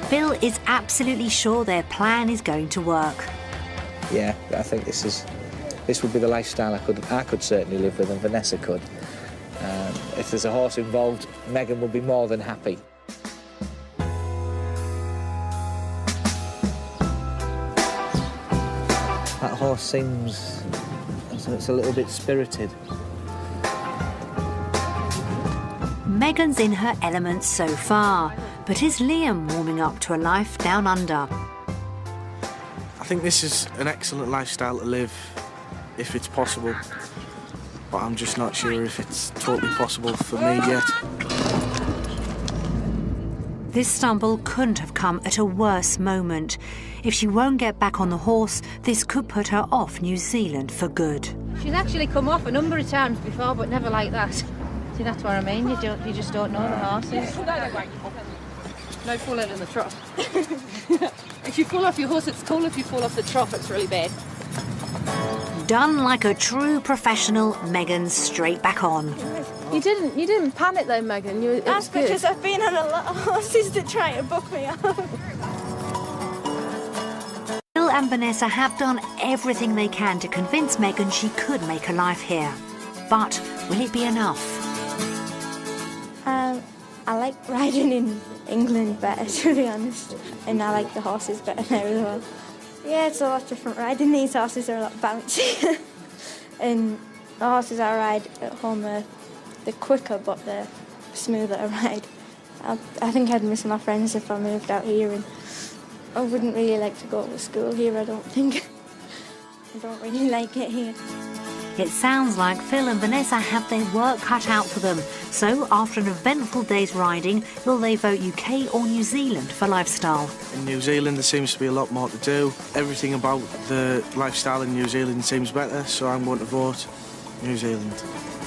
Phil is absolutely sure their plan is going to work. Yeah, I think this would be the lifestyle I could certainly live with, and Vanessa could. If there's a horse involved, Megan will be more than happy. That horse seems... it's a little bit spirited. Megan's in her element so far, but is Liam warming up to a life down under? I think this is an excellent lifestyle to live, if it's possible. But I'm just not sure if it's totally possible for me yet. This stumble couldn't have come at a worse moment. If she won't get back on the horse, this could put her off New Zealand for good. She's actually come off a number of times before, but never like that. See, that's what I mean. You just don't know the horses. No falling in the trough. If you fall off your horse, it's cool. If you fall off the trough, it's really bad. Done like a true professional, Megan's straight back on. You didn't panic though, Megan. That's because I've been on a lot of horses that try to buck me off. Phil and Vanessa have done everything they can to convince Megan she could make a life here. But will it be enough? I like riding in England better, to be honest. And I like the horses better now as well. Yeah, it's a lot different riding. These horses are a lot bouncy. And the horses I ride at home they're quicker, but they're smoother to ride. I think I'd miss my friends if I moved out here, and I wouldn't really like to go to school here, I don't think. I don't really like it here. It sounds like Phil and Vanessa have their work cut out for them. So, after an eventful day's riding, will they vote UK or New Zealand for lifestyle? In New Zealand, there seems to be a lot more to do. Everything about the lifestyle in New Zealand seems better, so I'm going to vote New Zealand.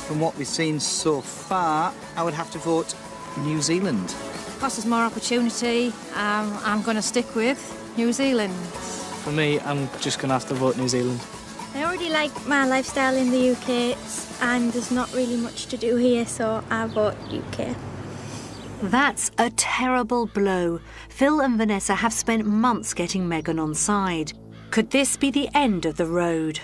From what we've seen so far, I would have to vote New Zealand. Plus, there's more opportunity. I'm going to stick with New Zealand. For me, I'm just going to have to vote New Zealand. I already like my lifestyle in the UK, and there's not really much to do here, so I vote UK. That's a terrible blow. Phil and Vanessa have spent months getting Megan on side. Could this be the end of the road?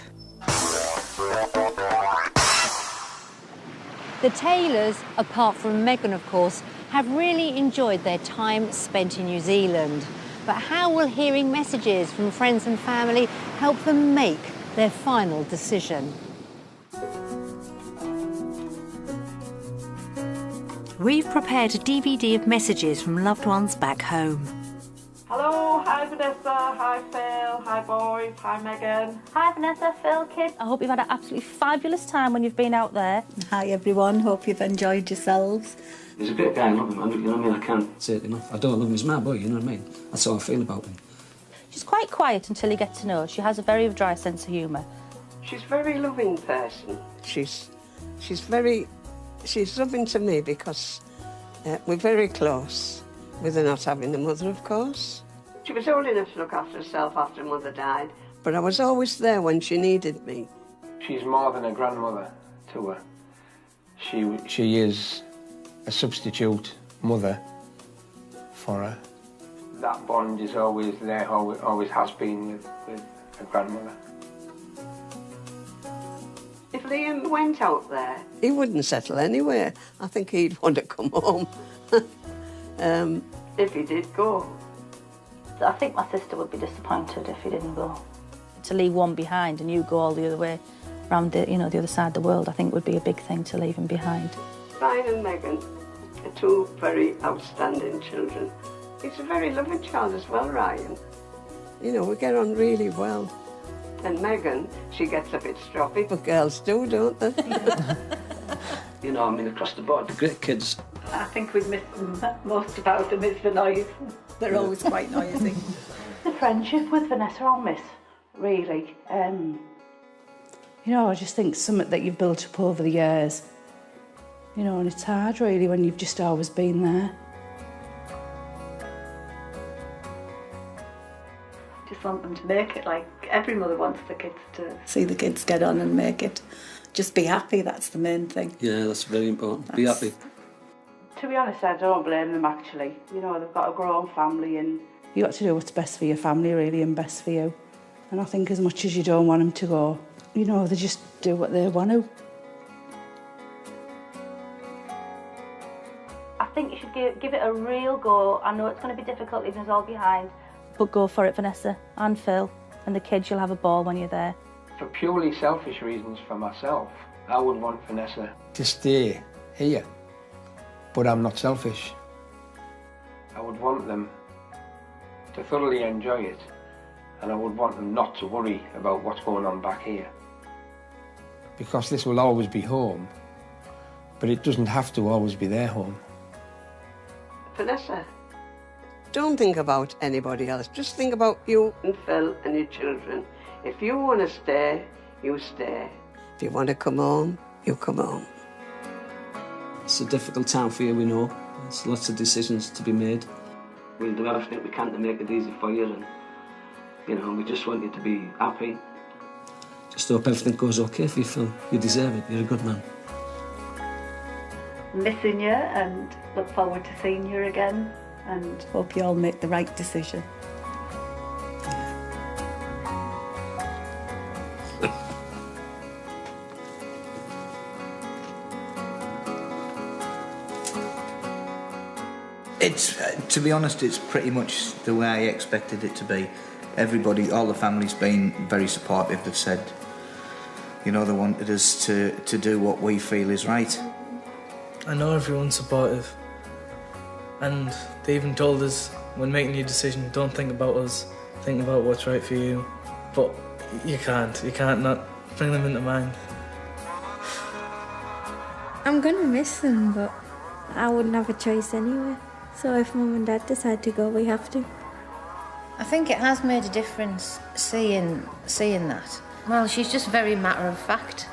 The Taylors, apart from Megan of course, have really enjoyed their time spent in New Zealand. But how will hearing messages from friends and family help them make their final decision? We've prepared a DVD of messages from loved ones back home. Hello, hi Vanessa, hi Phil, hi boys, hi Megan. Hi Vanessa, Phil, kids. I hope you've had an absolutely fabulous time when you've been out there. Hi everyone, hope you've enjoyed yourselves. He's a great guy, I love him, you know what I mean? I can't say it enough. I don't love him, he's my boy, you know what I mean? That's how I feel about him. She's quite quiet until you get to know her. She has a very dry sense of humour. She's a very loving person. She's loving to me because we're very close, with her not having a mother, of course. She was old enough to look after herself after Mother died. But I was always there when she needed me. She's more than a grandmother to her. She is a substitute mother for her. That bond is always there, always has been with a grandmother. If Liam went out there... He wouldn't settle anywhere. I think he'd want to come home. If he did go. I think my sister would be disappointed if he didn't go. To leave one behind and you go all the other way around the other side of the world, I think would be a big thing to leave him behind. Ryan and Megan are two very outstanding children. He's a very loving child as well, Ryan. You know, we get on really well. And Megan, she gets a bit stroppy. But girls do, don't they? You know, I mean, across the board, the great kids. I think we miss them. Most about them is the noise. They're always quite noisy. The friendship with Vanessa I'll miss, really. You know, I just think something that you've built up over the years. You know, and it's hard, really, when you've just always been there. Just want them to make it, like every mother wants the kids to... See the kids get on and make it. Just be happy, that's the main thing. Yeah, that's very important. Be happy. To be honest, I don't blame them, actually. You know, they've got a grown family and... You've got to do what's best for your family, really, and best for you. And I think as much as you don't want them to go, you know, they just do what they want to. I think you should give it a real go. I know it's going to be difficult leaving us all behind, but go for it, Vanessa and Phil, and the kids. You'll have a ball when you're there. For purely selfish reasons for myself, I would want Vanessa to stay here but I'm not selfish. I would want them to thoroughly enjoy it, and I would want them not to worry about what's going on back here. Because this will always be home, but it doesn't have to always be their home. Vanessa, don't think about anybody else. Just think about you and Phil and your children. If you want to stay, you stay. If you want to come home, you come home. It's a difficult time for you, we know. There's lots of decisions to be made. We'll do everything we can to make it easy for you, and, you know, we just want you to be happy. Just hope everything goes okay for you, Phil. You deserve it. You're a good man. Missing you, and look forward to seeing you again, and hope you all make the right decision. It's, to be honest, it's pretty much the way I expected it to be. Everybody, all the family's been very supportive. They've said, you know, they wanted us to do what we feel is right. I know everyone's supportive, and they even told us when making your decision, don't think about us, think about what's right for you. But you can't not bring them into mind. I'm gonna miss them, but I wouldn't have a choice anyway. So if Mum and Dad decide to go, we have to. I think it has made a difference seeing that. Well, she's just very matter of fact.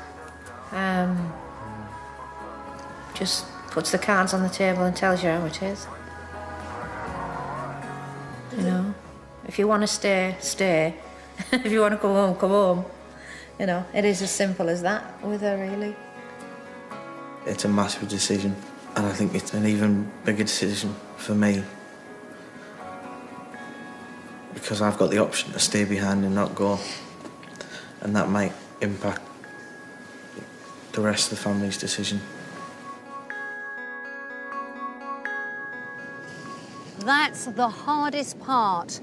Just puts the cards on the table and tells you how it is. You know, if you want to stay, stay. If you want to come home, come home. You know, it is as simple as that with her, really. It's a massive decision, and I think it's an even bigger decision for me, because I've got the option to stay behind and not go, and that might impact the rest of the family's decision. That's the hardest part.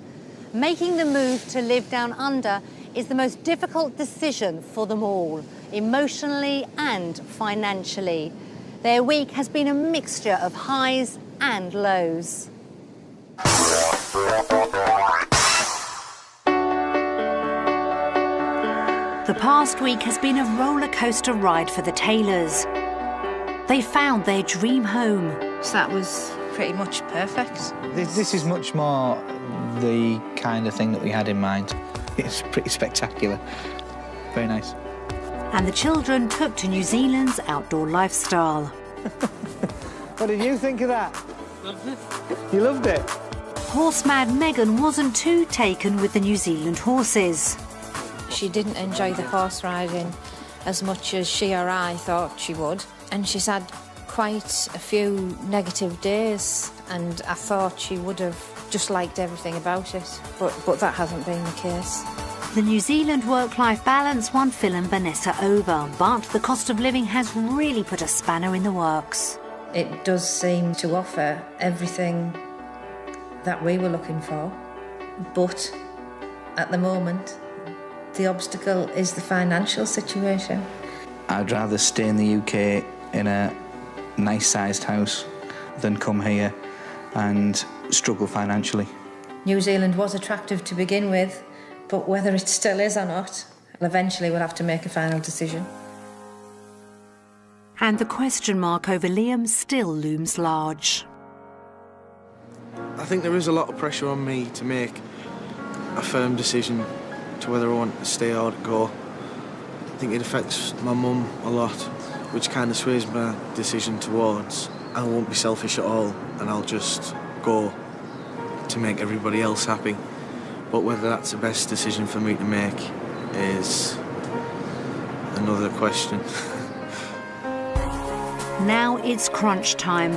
Making the move to live down under is the most difficult decision for them all, emotionally and financially. Their week has been a mixture of highs and lows. The past week has been a roller coaster ride for the Taylors. They found their dream home. So that was pretty much perfect. This is much more the kind of thing that we had in mind. It's pretty spectacular. Very nice. And the children took to New Zealand's outdoor lifestyle. What did you think of that? Loved it. You loved it? Horse-mad Megan wasn't too taken with the New Zealand horses. She didn't enjoy the horse riding as much as she or I thought she would, and she's had quite a few negative days, and I thought she would have just liked everything about it, but that hasn't been the case. The New Zealand work-life balance won Phil and Vanessa over, but the cost of living has really put a spanner in the works. It does seem to offer everything that we were looking for, but at the moment, the obstacle is the financial situation. I'd rather stay in the UK in a nice-sized house than come here and struggle financially. New Zealand was attractive to begin with, but whether it still is or not, eventually we'll have to make a final decision. And the question mark over Liam still looms large. I think there is a lot of pressure on me to make a firm decision to whether I want to stay or to go. I think it affects my mum a lot, which kind of sways my decision towards I won't be selfish at all and I'll just go to make everybody else happy. But whether that's the best decision for me to make is another question. Now it's crunch time.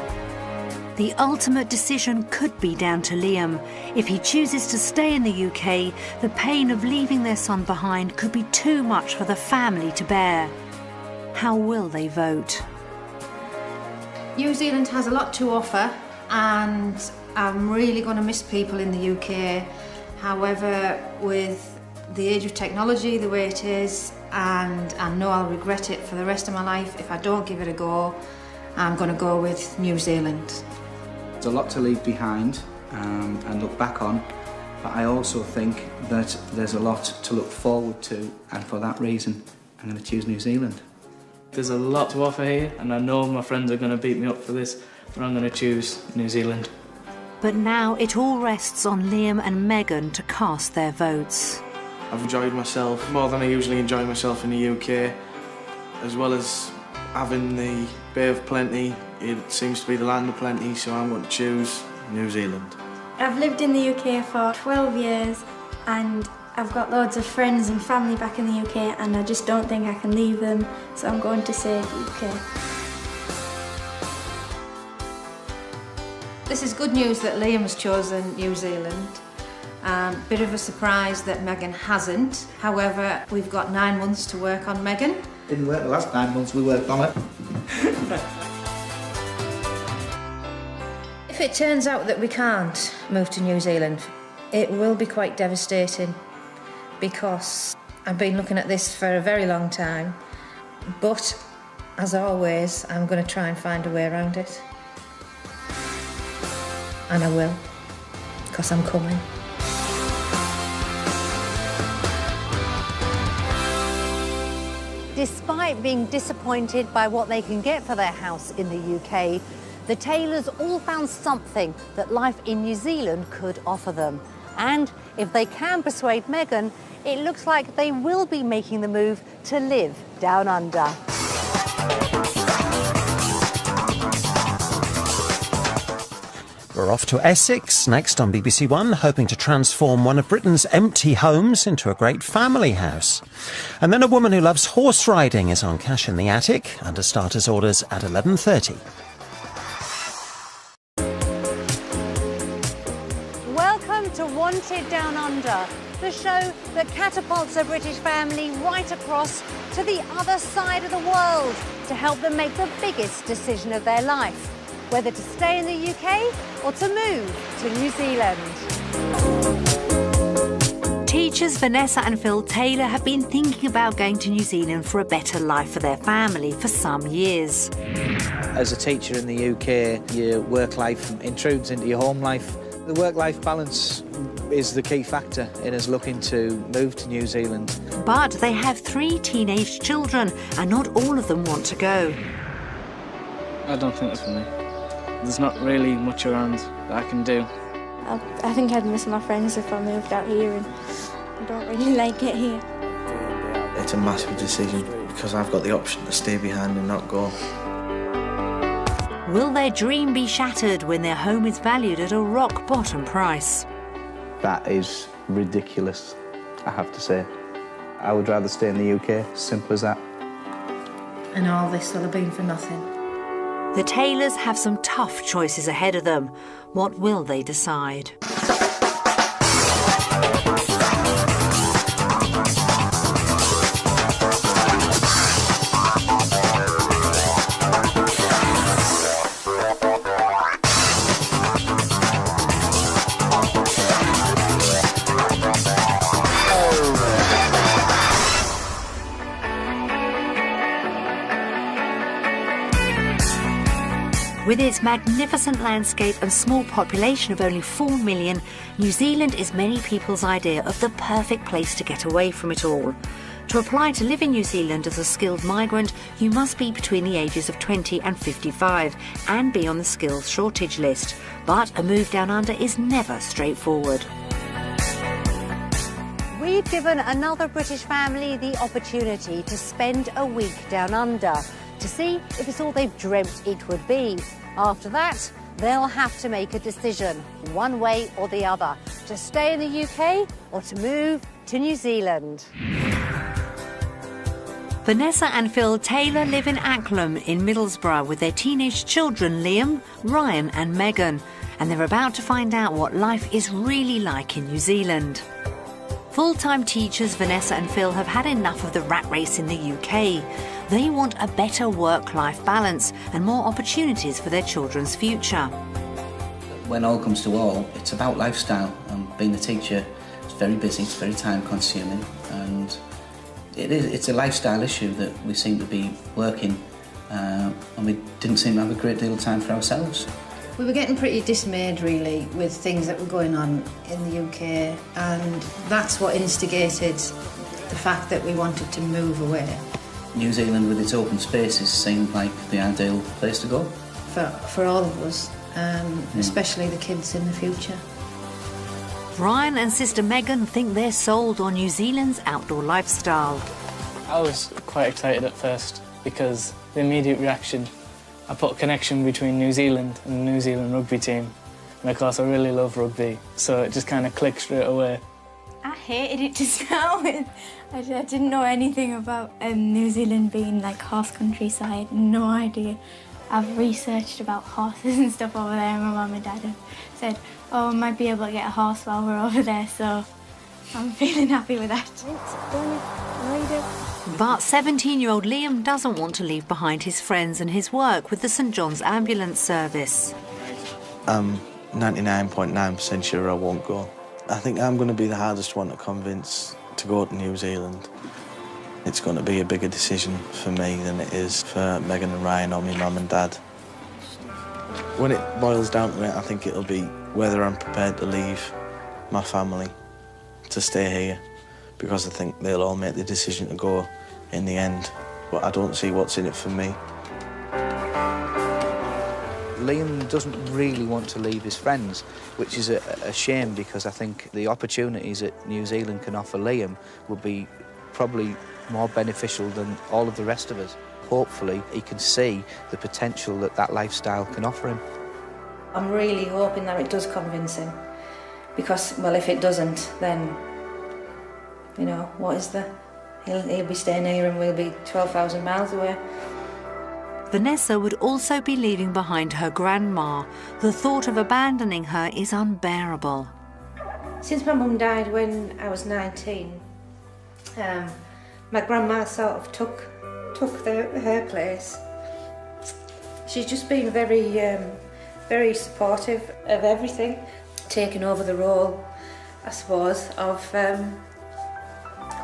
The ultimate decision could be down to Liam. If he chooses to stay in the UK, the pain of leaving their son behind could be too much for the family to bear. How will they vote? New Zealand has a lot to offer, and I'm really going to miss people in the UK. However, with the age of technology the way it is, and I know I'll regret it for the rest of my life if I don't give it a go, I'm going to go with New Zealand. There's a lot to leave behind and look back on, but I also think that there's a lot to look forward to, and for that reason, I'm going to choose New Zealand. There's a lot to offer here, and I know my friends are going to beat me up for this, but I'm going to choose New Zealand. But now it all rests on Liam and Megan to cast their votes. I've enjoyed myself more than I usually enjoy myself in the UK, as well as having the Bay of Plenty. It seems to be the land of plenty, so I'm going to choose New Zealand. I've lived in the UK for 12 years and I've got loads of friends and family back in the UK, and I just don't think I can leave them, so I'm going to say UK. This is good news that Liam's chosen New Zealand. Bit of a surprise that Megan hasn't. However, we've got 9 months to work on Megan. Didn't work the last 9 months we worked on it. If it turns out that we can't move to New Zealand, it will be quite devastating, because I've been looking at this for a very long time, but as always, I'm going to try and find a way around it. And I will, because I'm coming. Despite being disappointed by what they can get for their house in the UK, the Taylors all found something that life in New Zealand could offer them. And if they can persuade Megan, it looks like they will be making the move to live down under. We're off to Essex next on BBC One, hoping to transform one of Britain's empty homes into a great family house. And then a woman who loves horse riding is on Cash in the Attic, under starters orders at 11:30. Welcome to Wanted Down Under, the show that catapults a British family right across to the other side of the world to help them make the biggest decision of their life, whether to stay in the UK or to move to New Zealand. Teachers Vanessa and Phil Taylor have been thinking about going to New Zealand for a better life for their family for some years. As a teacher in the UK, your work life intrudes into your home life. The work-life balance is the key factor in us looking to move to New Zealand. But they have 3 teenage children, and not all of them want to go. I don't think that's for me. There's not really much around that I can do. I think I'd miss my friends if I moved out here, and I don't really like it here. It's a massive decision because I've got the option to stay behind and not go. Will their dream be shattered when their home is valued at a rock-bottom price? That is ridiculous, I have to say. I would rather stay in the UK, simple as that. And all this will have been for nothing. The Taylors have some tough choices ahead of them. What will they decide? With its magnificent landscape and small population of only 4 million, New Zealand is many people's idea of the perfect place to get away from it all. To apply to live in New Zealand as a skilled migrant, you must be between the ages of 20 and 55 and be on the skills shortage list. But a move down under is never straightforward. We've given another British family the opportunity to spend a week down under to see if it's all they've dreamt it would be. After that, they'll have to make a decision, one way or the other, to stay in the UK or to move to New Zealand. Vanessa and Phil Taylor live in Auckland in Middlesbrough with their teenage children Liam, Ryan and Megan, and they're about to find out what life is really like in New Zealand. Full-time teachers Vanessa and Phil have had enough of the rat race in the UK. They want a better work-life balance and more opportunities for their children's future. When all comes to all, it's about lifestyle. Being a teacher, it's very busy, it's very time-consuming, and it's a lifestyle issue that we seem to be working and we didn't seem to have a great deal of time for ourselves. We were getting pretty dismayed, really, with things that were going on in the UK, and that's what instigated the fact that we wanted to move away. New Zealand with its open spaces seemed like the ideal place to go. For all of us, especially the kids in the future. Ryan and sister Megan think they're sold on New Zealand's outdoor lifestyle. I was quite excited at first because the immediate reaction, I put a connection between New Zealand and the New Zealand rugby team. And of course I really love rugby, so it just kind of clicked straight away. I hated it to start with. I didn't know anything about New Zealand being like horse countryside, no idea. I've researched about horses and stuff over there, and my mum and dad have said, oh, I might be able to get a horse while we're over there, so I'm feeling happy with that. But 17-year-old Liam doesn't want to leave behind his friends and his work with the St John's Ambulance Service. I'm 99.9% sure I won't go. I think I'm going to be the hardest one to convince to go to New Zealand. It's going to be a bigger decision for me than it is for Megan and Ryan or my mum and dad. When it boils down to it, I think it'll be whether I'm prepared to leave my family to stay here, because I think they'll all make the decision to go in the end. But I don't see what's in it for me. Liam doesn't really want to leave his friends, which is a shame, because I think the opportunities that New Zealand can offer Liam would be probably more beneficial than all of the rest of us. Hopefully he can see the potential that that lifestyle can offer him. I'm really hoping that it does convince him, because, well, if it doesn't, then, you know, what is there? He'll be staying here and we'll be 12,000 miles away. Vanessa would also be leaving behind her grandma. The thought of abandoning her is unbearable. Since my mum died when I was 19, my grandma sort of took her place. She's just been very supportive of everything, taking over the role, I suppose, of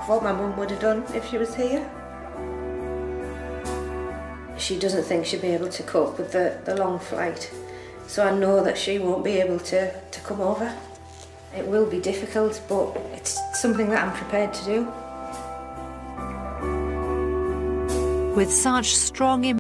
what my mum would have done if she was here. She doesn't think she'll be able to cope with the long flight, so I know that she won't be able to come over. It will be difficult, but it's something that I'm prepared to do. With such strong